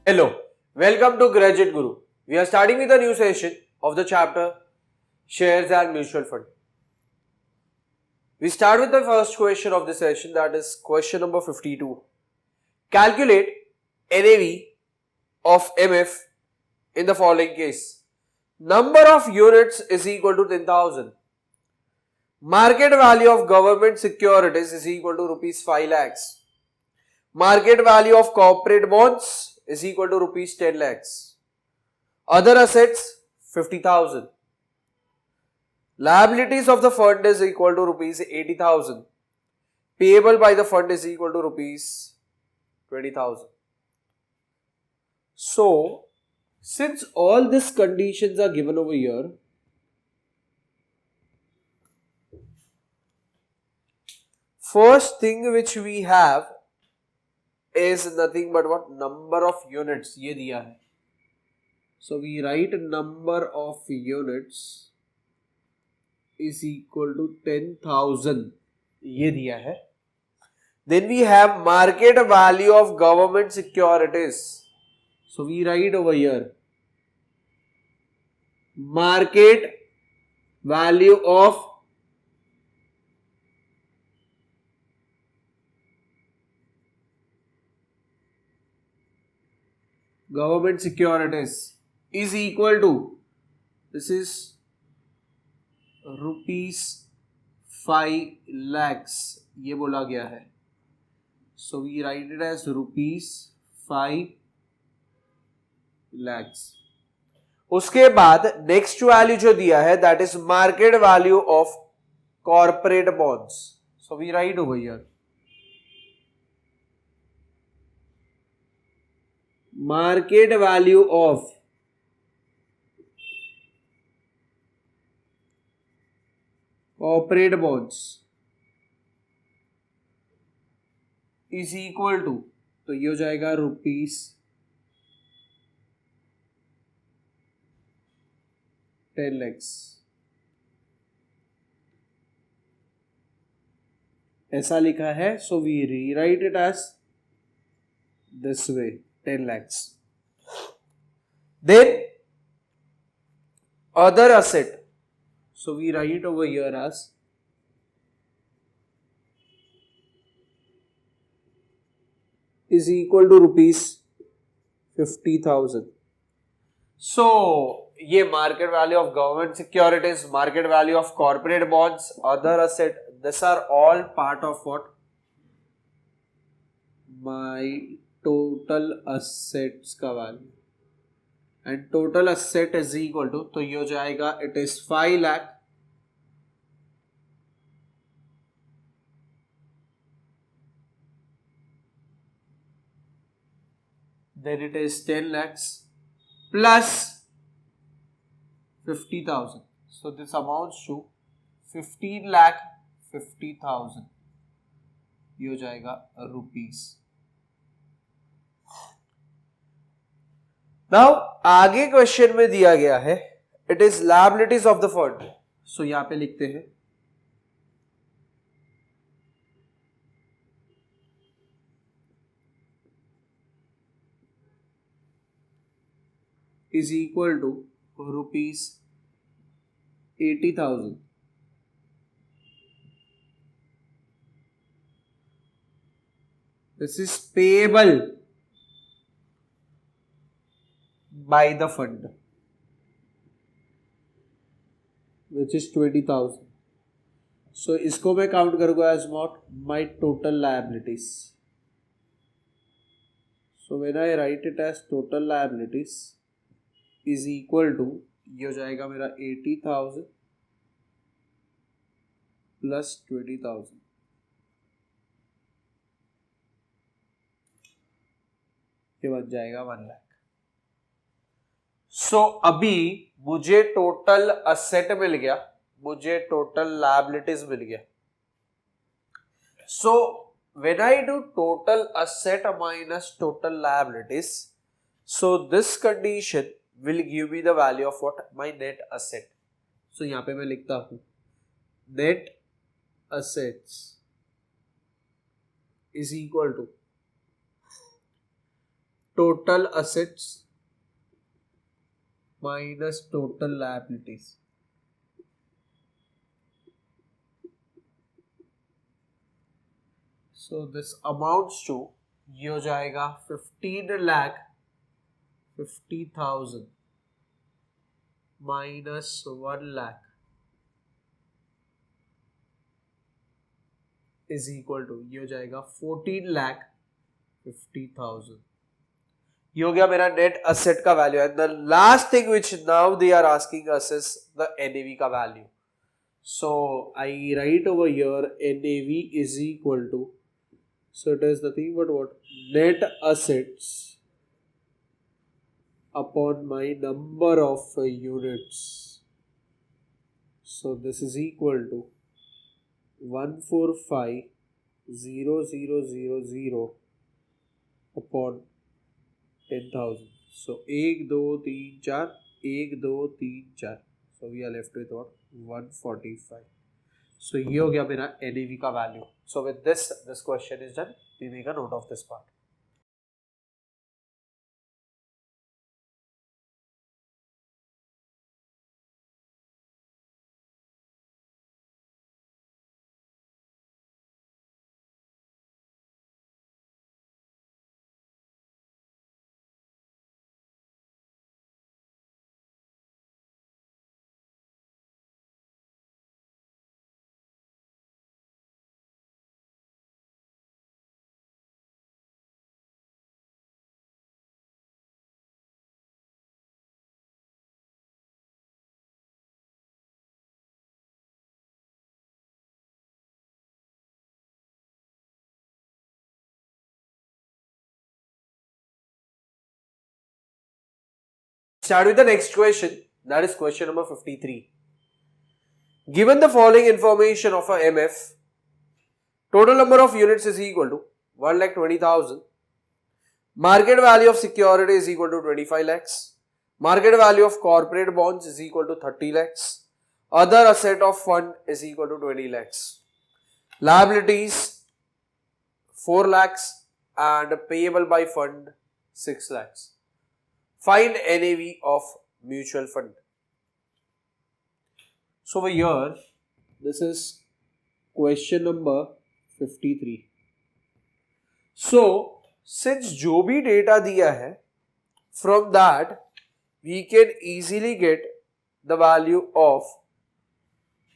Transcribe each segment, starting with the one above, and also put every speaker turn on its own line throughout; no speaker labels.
Hello, welcome to Graduate Guru. We are starting with a new session of the chapter Shares and Mutual Fund. We start with the first question of the session, that is question number 52. Calculate NAV of MF in the following case. Number of units is equal to 10,000. Market value of government securities is equal to rupees 5 lakhs. Market value of corporate bonds is equal to rupees 10 lakhs. Other assets 50,000. Liabilities of the fund is equal to rupees 80,000. Payable by the fund is equal to rupees 20,000. So, since all these conditions are given over here, first thing which we have is nothing but what? Number of units. ये दिया है. So we write number of units is equal to 10,000. ये दिया है. Then we have market value of government securities. So we write over here market value of government securities is equal to, this is rupees 5 lakhs, ये बोला गया है. So we write it as rupees 5 lakhs. उसके बाद next value जो दिया है that is market value of corporate bonds. So we write over here market value of corporate bonds is equal to, तो ये हो जाएगा रुपीस 10 lakhs. ऐसा लिखा है, so we rewrite it as this way 10 lakhs. Then other asset, so we write over here as is equal to rupees 50,000. So ये market value of government securities, market value of corporate bonds, other asset, this are all part of what my total assets का वैल्यू. And total asset is equal to, तो ये हो जाएगा it is 5 lakh then it is 10 lakhs plus 50,000. So this amounts to 15 lakh 50,000. ये हो जाएगा rupees. Now आगे क्वेश्चन में दिया गया है it is liabilities of the fund. So यहां पे लिखते हैं is equal to rupees 80,000. This is payable by the fund, which is 20,000. So इसको मैं काउंट करूंगा as what my total liabilities. So when I write it as total liabilities is equal to, ये हो जाएगा मेरा 80,000 प्लस 20,000. ये बन जाएगा 1 लाख. सो अभी मुझे टोटल असेट मिल गया, मुझे टोटल लायबिलिटीज मिल गया. So when I do total asset minus total liabilities, so this condition will give me the value of what my net asset. So यहाँ पे मैं लिखता हूँ net assets is equal to total assets minus total liabilities. So this amounts to, ये हो जाएगा 15,50,000 minus 1,00,000 is equal to, ये हो जाएगा 14,50,000. ये हो गया मेरा नेट असेट का वैल्यू. And the last thing which now they are asking us is the NAV का वैल्यू. So I write over here NAV is equal to, so it is nothing but what, net assets upon my number of units. So this is equal to 145,000 upon 10,000. So 1 2 3 4 1 2 3 4. So we are left with what, 145. So ये हो गया मेरा NAV का value. So with this question is done. We make a note of this part. Start with the next question. That is question number 53. Given the following information of a MF, total number of units is equal to 1,20,000. Market value of security is equal to 25 lakhs. Market value of corporate bonds is equal to 30 lakhs. Other asset of fund is equal to 20 lakhs. Liabilities 4 lakhs and payable by fund 6 lakhs. Find NAV of mutual fund. So over here, this is question number 53. So since जो भी data दिया है, from that we can easily get the value of,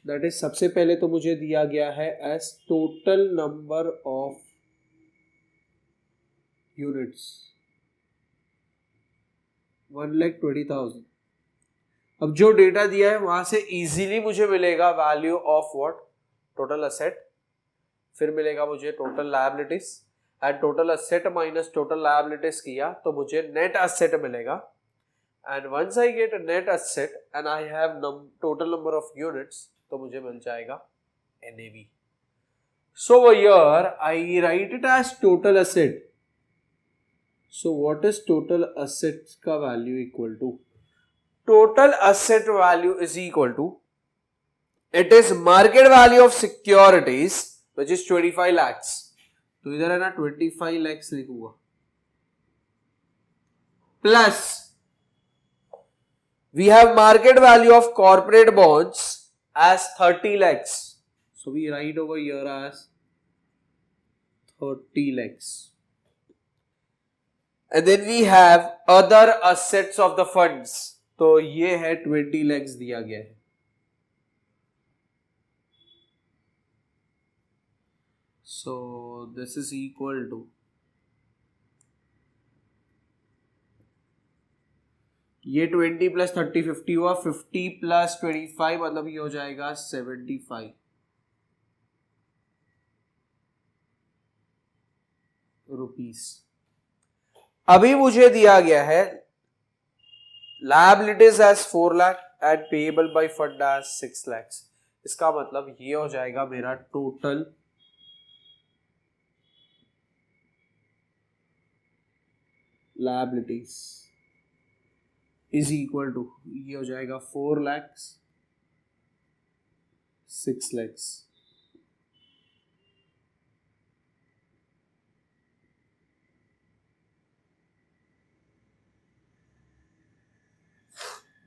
that is सबसे पहले तो मुझे दिया गया है as total number of units 1,20,000. अब जो डेटा दिया है वहां से इजीली मुझे मिलेगा value of what, total asset, फिर मिलेगा मुझे total liabilities, and total asset minus total liabilities किया तो मुझे नेट असेट मिलेगा. And once I get net asset and I have total number of units, तो मुझे मिल जाएगा NAV. So here I write it as total asset. So what is total assets का value equal to? Total asset value is equal to, it is market value of securities which is 25 lakhs. तो इधर है ना 25 lakhs लिखूंगा, plus we have market value of corporate bonds as 30 lakhs. So we write over here as 30 lakhs. And then we have other assets of the funds. तो ये है 20 lakhs दिया गया है. So this is equal to, ये 20 plus 30 50 हुआ, 50 plus 25 मतलब ये हो जाएगा 75 रुपीस. अभी मुझे दिया गया है liabilities as 4 lakh and payable by fund as 6 lakhs. इसका मतलब ये हो जाएगा मेरा total liabilities is equal to, ये हो जाएगा 4 lakhs 6 lakhs.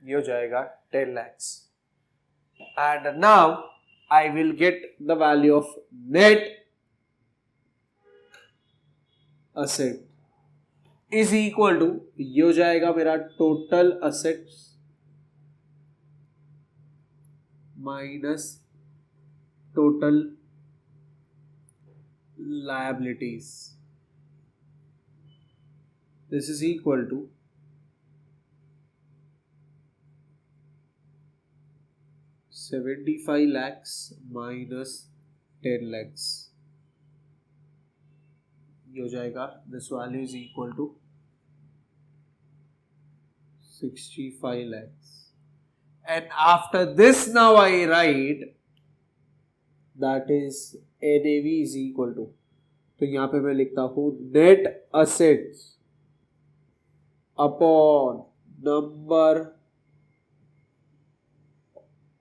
ये हो जाएगा 10 lakhs. And now I will get the value of net asset is equal to, ये हो जाएगा मेरा total assets minus total liabilities. This is equal to 75 lakhs minus 10 lakhs. ये हो जाएगा, this value is equal to 65 lakhs. And after this now I write that is NAV is equal to, तो यहाँ पे मैं लिखता हूँ net assets upon number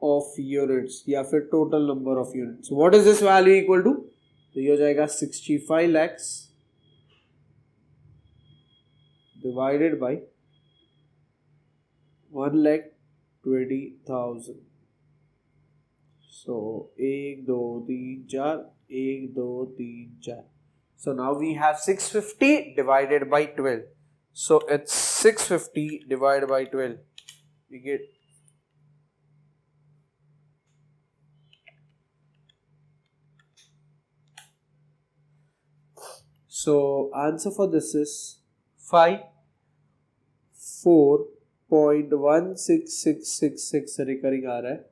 of units या फिर total number of units. What is this value equal to? तो ये हो जाएगा 65 lakhs divided by 1,20,000. So 1 2 3 4 1 2 3 4. So now we have 650 divided by 12. So it's 650 divided by 12. We get so answer for this is 4.1666 recurring आ रहा है.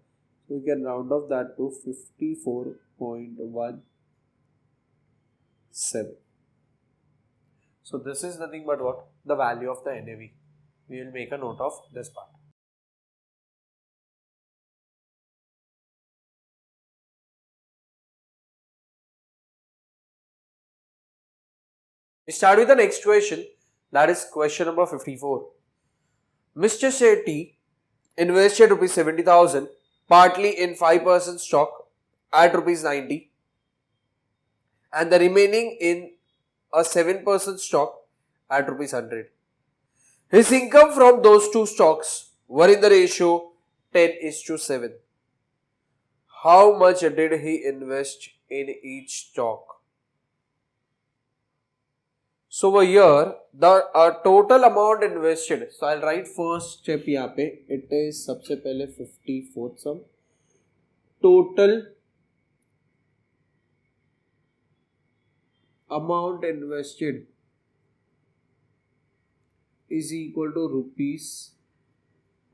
So we can round off that to 54.17. So this is nothing but what? The value of the NAV. We will make a note of this part. We start with the next question, that is question number 54. Mr. Shetty invested rupees 70,000 partly in 5% stock at rupees 90 and the remaining in a 7% stock at rupees 100. His income from those two stocks were in the ratio 10:7. How much did he invest in each stock? So over here, the total amount invested. So I'll write first step यहाँ पे. It is सबसे पहले 54th sum. Total amount invested is equal to rupees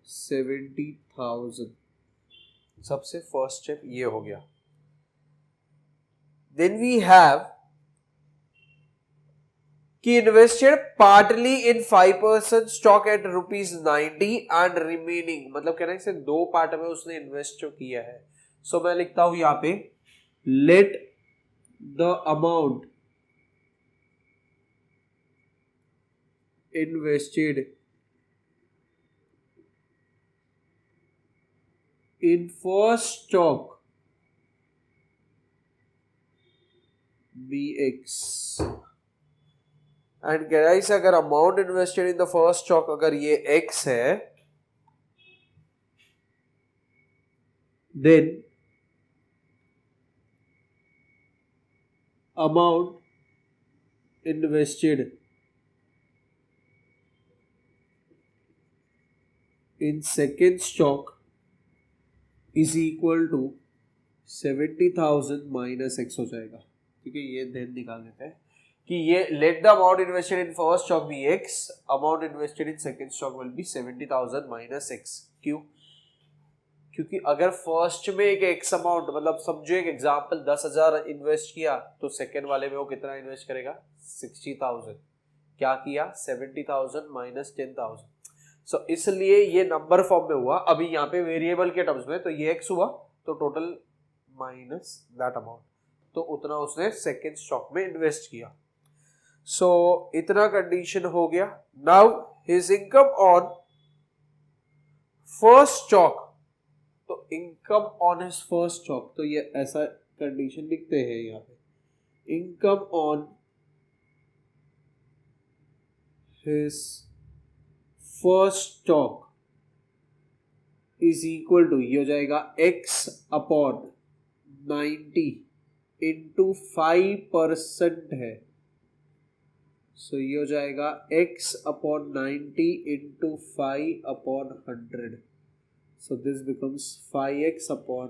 70,000. सबसे first step ये हो गया. Then we have he invested partly in 5% stock at rupees 90 and remaining, मतलब कहना है इसे दो पार्ट में उसने इन्वेस्ट जो किया है. सो मैं लिखता हूं यहाँ पे let the amount invested in first stock be X. And guys अगर amount invested in the first stock अगर ये x है, then amount invested in second stock is equal to 70,000 minus x हो जाएगा. ठीक है, ये देन निकाल देते हैं कि ये let the amount invested in first stock be x, amount invested in second stock will be 70,000 minus x. क्यों? क्योंकि अगर फर्स्ट में एक x अमाउंट, मतलब समझो एक एग्जांपल 10,000 इन्वेस्ट किया तो सेकंड वाले में वो कितना इन्वेस्ट करेगा? 60,000. क्या किया? 70,000 माइनस 10,000. सो इसलिए ये नंबर फॉर्म में हुआ. अभी यहाँ पे वेरिएबल के टर्म्स में तो ये x हुआ तो टोटल माइनस दैट अमाउंट, तो उतना उसने सेकंड स्टॉक में इन्वेस्ट किया. सो इतना कंडीशन हो गया. Now his income on first stock, तो income on his first stock, तो ये ऐसा कंडीशन लिखते हैं यहाँ पे, income on his first stock is equal to, ये हो जाएगा x अपॉन 90 इंटू 5% है, सो ये हो जाएगा x upon 90 into 5 upon 100, so this becomes 5x upon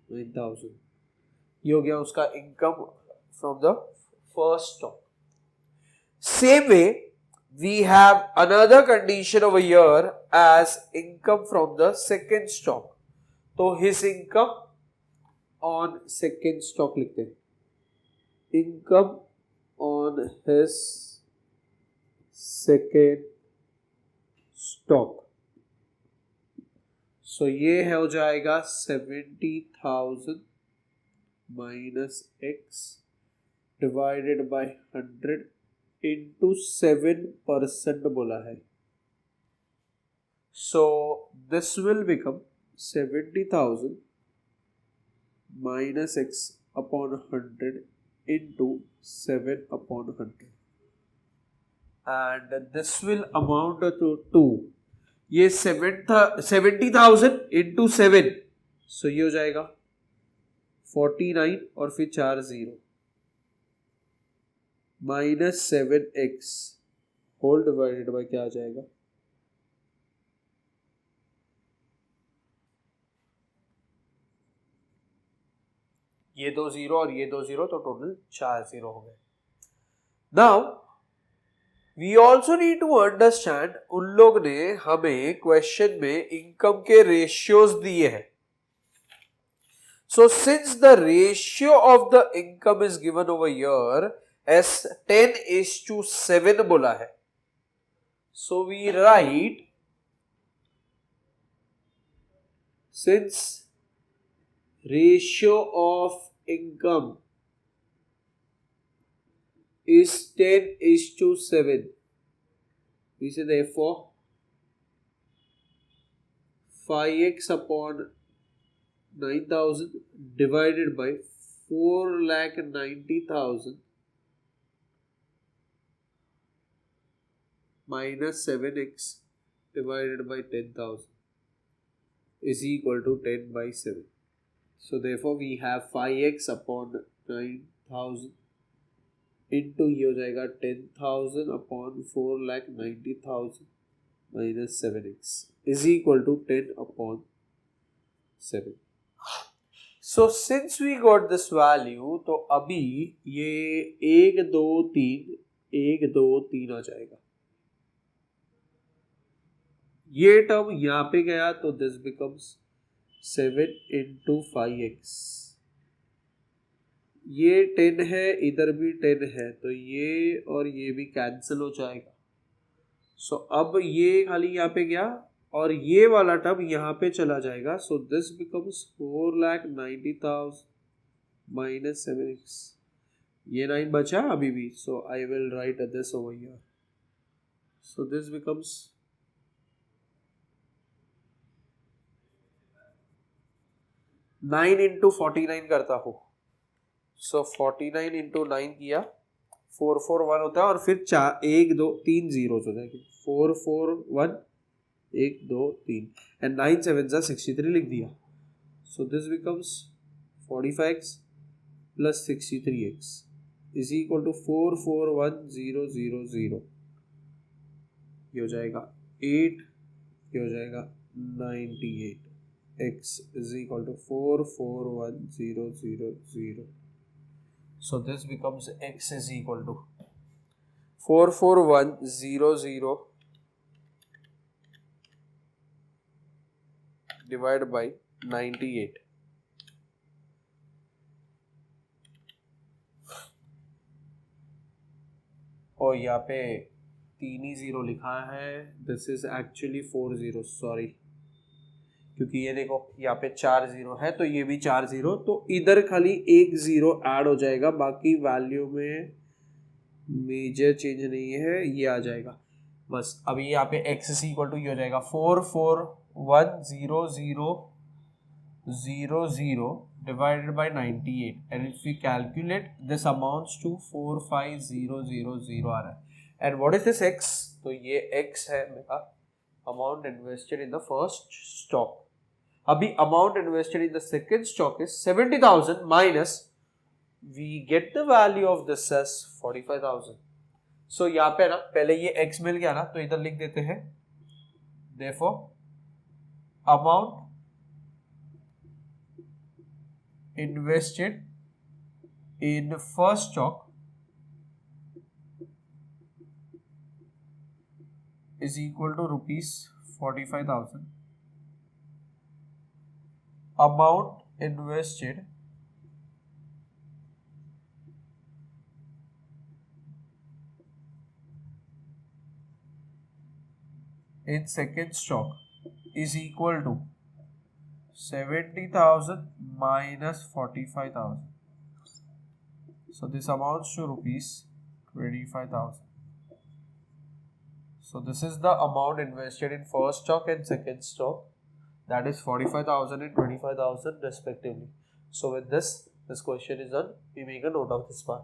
9000। ये हो गया उसका income from the first stock. Same way we have another condition over here as income from the second stock, तो his income on second stock लिखते हैं, income on his second stock, so ये है हो जाएगा 70,000 minus x divided by 100 into 7% बोला है, so this will become 70,000 minus x upon 100 into 7 upon 100 and this will amount to 2, ये 70,000 into 7, so ये हो जाएगा 49 और फिर 4 0 minus 7x whole divided by क्या आ जाएगा, ये 2 0 और ये 2 0, तो टोटल 4 0 हो गए। Now we also need to understand, उन लोग ने हमें क्वेश्चन में इनकम के रेशियोज दिए हैं, so since the ratio of the income is given over here as 10:7 बोला है, so we write since ratio of income is 10:7, we say therefore 5x upon 9,000 divided by 4,90,000 minus 7x divided by 10,000 is equal to 10 by 7. So therefore we have 5x upon 9,000 into ये हो जाएगा 10,000 upon 4,90,000 minus 7x is equal to 10 upon 7. So since we got this value, तो अभी ये 1 2 3 1 2 3 आ जाएगा, ये term यहां पे गया तो दिस बिकम्स 7 into 5x, ये 10 है, इधर भी 10 है, तो ये और ये भी कैंसिल हो जाएगा, सो अब ये खाली यहाँ पे गया और ये वाला टर्म यहाँ पे चला जाएगा, सो दिस बिकम्स 4,90,000 minus 7x, ये 9 बचा अभी भी, so I will write this over here, so this becomes 9 into 49 करता हूँ, सो 49 into 9 किया, 4 4 1 होता है और फिर 1 2 3 zeros हो जाएंगे, 4 4 1 1 2 3 एंड 9 7 63 लिख दिया, सो this becomes 45x plus 63x is equal to 441000, ये हो जाएगा 8, ये हो जाएगा 98, x is equal to 441000, so this becomes x is equal to 44100 divided by 98, और यहाँ पे 3 ही 0 लिखा है, दिस इज एक्चुअली 4 0, सॉरी, क्योंकि ये देखो यहाँ पे 4 0 है तो ये भी 4 0, तो इधर खाली 1 0 ऐड हो जाएगा, बाकी वैल्यू में मेजर चेंज नहीं है, ये आ जाएगा बस। अभी यहाँ पे x इज इक्वल टू ये हो जाएगा 4410000 divided by 98, and if we calculate this amounts to 45000 आ रहा है, and what is this x, तो ये x है मेरा amount invested in the first stock. अभी amount invested in the second stock is 70,000 minus we get the value of this as 45,000. So यहाँ पे ना पहले ये x मिल गया ना, तो इधर लिख देते हैं therefore amount invested in first stock is equal to rupees 45,000. Amount invested in second stock is equal to 70,000 minus 45,000. So this amounts to rupees 25,000. So this is the amount invested in first stock and second stock, that is 45,000 and 25,000 respectively. So with this question is done. We make a note of this part.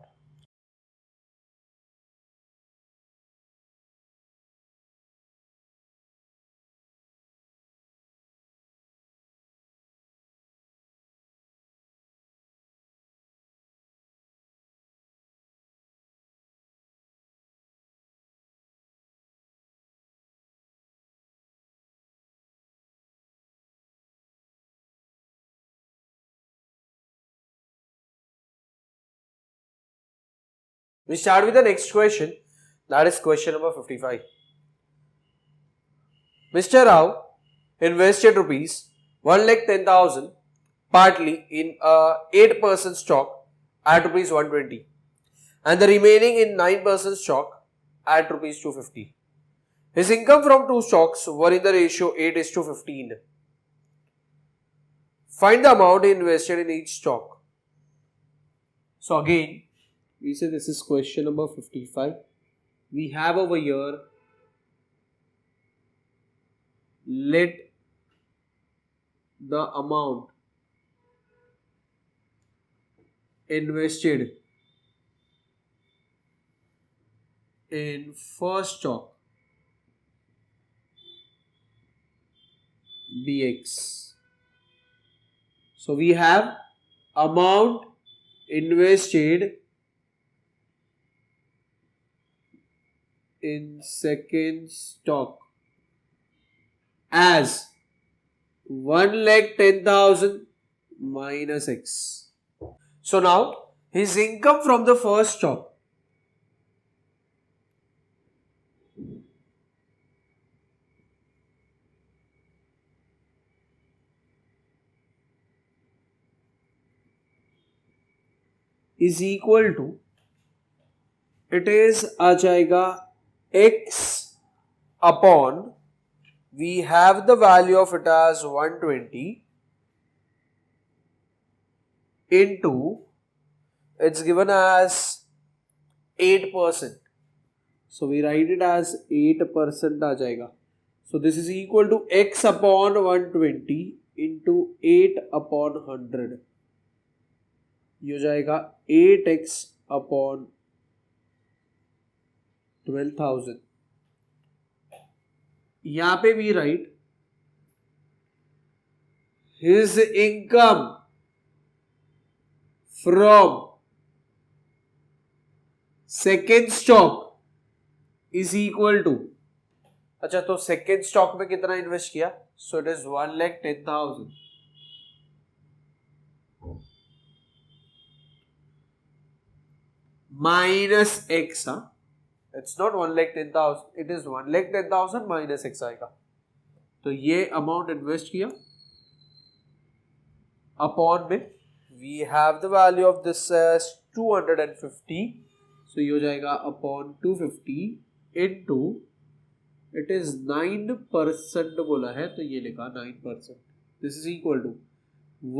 We start with the next question, that is question number 55. Mr. Rao invested rupees 1,10,000 partly in a 8% stock at rupees 120 and the remaining in 9% stock at rupees 250. His income from two stocks were in the ratio 8:15. Find the amount he invested in each stock. So again, we say this is question number 55. We have over here, let the amount invested in first stock be X. So we have amount invested in second stock as 1,10,000 minus X. So now his income from the first stock is equal to, it is आ जाएगा X upon, we have the value of it as 120 into, it's given as 8%. So we write it as 8% आ जाएगा. So this is equal to X upon 120 into 8 upon 100. ये हो जाएगा 8x upon 12,000. यहाँ पे we write his income from second stock is equal to, अच्छा तो second stock में कितना इन्वेस्ट किया, so it is 1,10,000 minus x. It's not 1,10,000, it is 1,10,000 minus x आएगा. तो ये अमाउंट इन्वेस्ट किया अपॉन में we have the value of this 250. So ये हो जाएगा अपॉन 250 इनटू, इट इज 9% बोला है तो ये लिखा 9%. This is equal to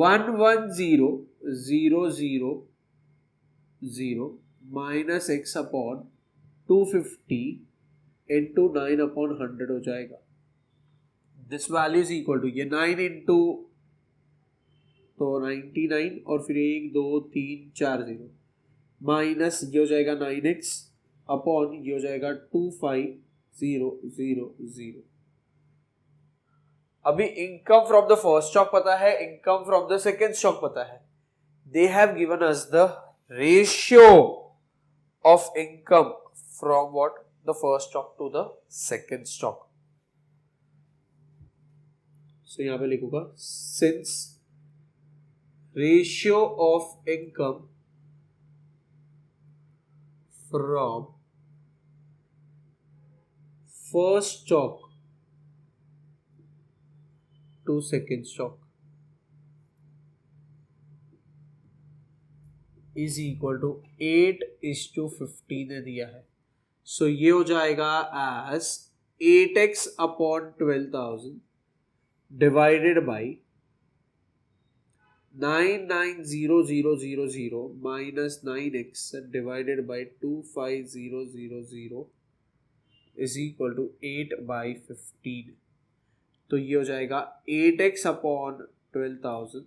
110,000 minus x upon 250 into 9 upon 100 हो जाएगा. This value is equal to, ये 9 इंटू तो 99 और फिर 1 2 3 4 0 माइनस ये हो जाएगा 9x अपॉन ये हो जाएगा 25,000. अभी income from the first stock पता है, income from the second stock पता है. They have given us the ratio of income from what, the first stock to the second stock. So यहां पे लिखूंगा since ratio of income from first stock to second stock is equal to 8:15 ने दिया है. So ये हो जाएगा as 8x upon 12,000 divided by 990,000 minus 9x divided by 25,000 is equal to 8/15. तो ये हो जाएगा 8x अपॉन 12,000.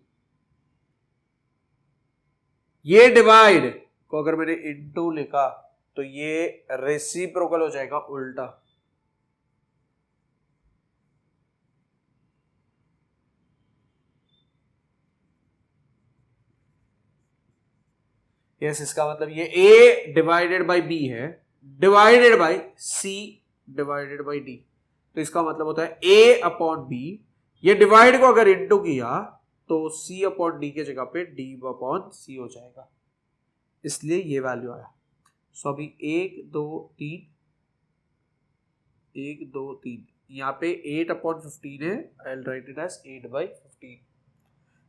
ये डिवाइड को अगर मैंने इनटू लिखा तो ये रेसिप्रोकल हो जाएगा उल्टा. यस, इसका मतलब ये a डिवाइडेड बाई b है divided by c divided by d. तो इसका मतलब होता है a अपॉन b. ये डिवाइड को अगर इनटू किया तो c अपॉन d के जगह पे d अपॉन c हो जाएगा, इसलिए ये वैल्यू आया. सो अभी 1 2 3 1 2 3 यहाँ पे 8/15 है. I will write it as 8/15.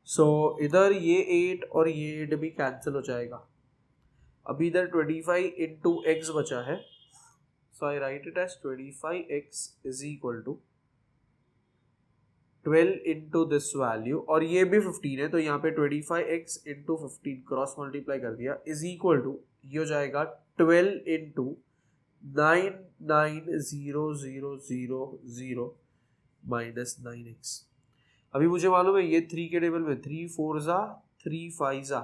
So इधर ये 8 और ये 8 भी कैंसिल हो जाएगा. अभी इधर 25 इंटू एक्स बचा है. So I write it as 25x is equal to 12 into this value, और ये भी 15 है तो यहाँ पे 25x इंटू 15 क्रॉस मल्टीप्लाई कर दिया इज इक्वल टू ये हो जाएगा 12 इंटू 990,000 माइनस 9x. अभी मुझे मालूम है ये 3 के टेबल में 3 4 जा 3 5 जा,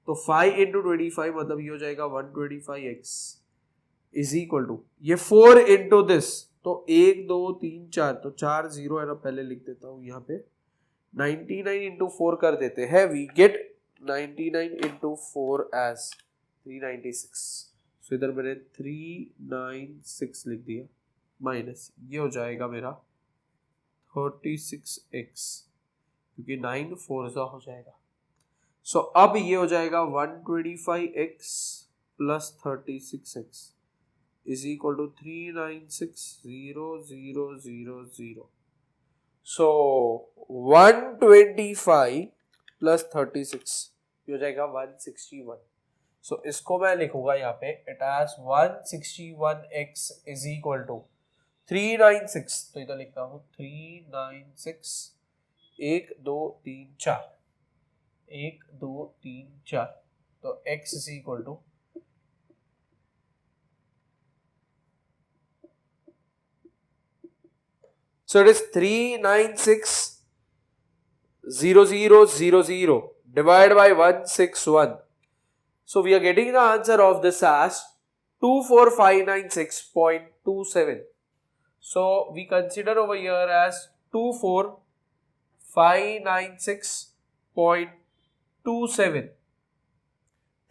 तो 5 इंटू 25 मतलब ये हो जाएगा 125x इज इक्वल टू ये 4 इंटू दिस, तो 1 2 3 4, तो 4 0 है ना, पहले लिख देता हूँ यहाँ पे. 99 इंटू 4 कर देते हैं, वी गेट 99 इंटू 4 एज 396. सो इधर मैंने 396 लिख दिया माइनस ये हो जाएगा मेरा 36x, क्योंकि 9 4 हो जाएगा. सो अब ये हो जाएगा 125x plus 36x is equal to 396,000. So 125 plus 36 ये हो जाएगा 161. So इसको मैं लिखूंगा यहाँ पे it as 161x is equal to 396. तो इधर लिखता हूँ 396 1 2 3 4 1 2 3 4, तो x is equal to so it is 396,000 divided by 161. So we are getting the answer of this as 24596.27. So we consider over here as 24596.27.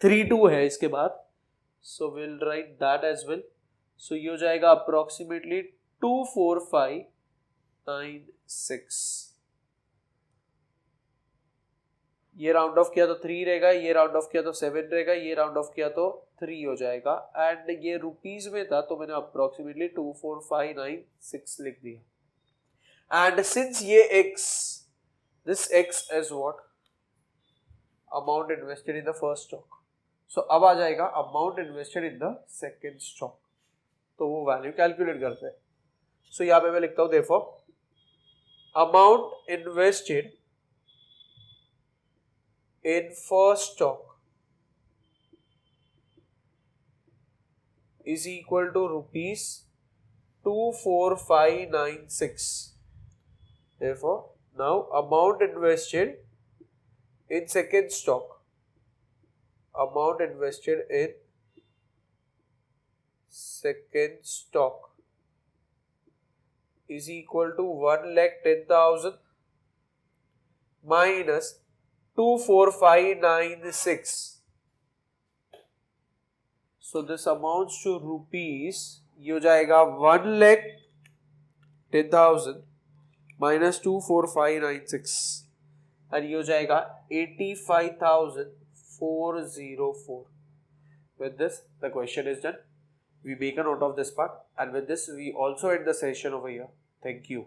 32 है इसके बाद, so we'll write that as well. So ये हो जाएगा approximately 24596. ये round of किया तो 3 रहेगा, ये राउंड ऑफ किया तो 7 रहेगा, ये राउंड ऑफ किया तो 3 हो जाएगा. एंड ये रुपीज में था तो मैंने अप्रोक्सीमेटली 24596 लिख दिया. एंड सिंस ये x, this x is what, amount invested in the first stock. So अब आ जाएगा amount invested in the second stock, तो वो वैल्यू कैलकुलेट करते हैं. सो यहाँ पे मैं लिखता हूं देखो, amount invested in first stock is equal to rupees 24596. Therefore, now amount invested in second stock, amount invested in second stock is equal to 1,10,000 minus 24,596. So this amounts to rupees, ये हो जाएगा 1,10,000 minus 24,596 and ये हो जाएगा 85,404. With this, the question is done. We make a note of this part, and with this we also end the session over here. Thank you.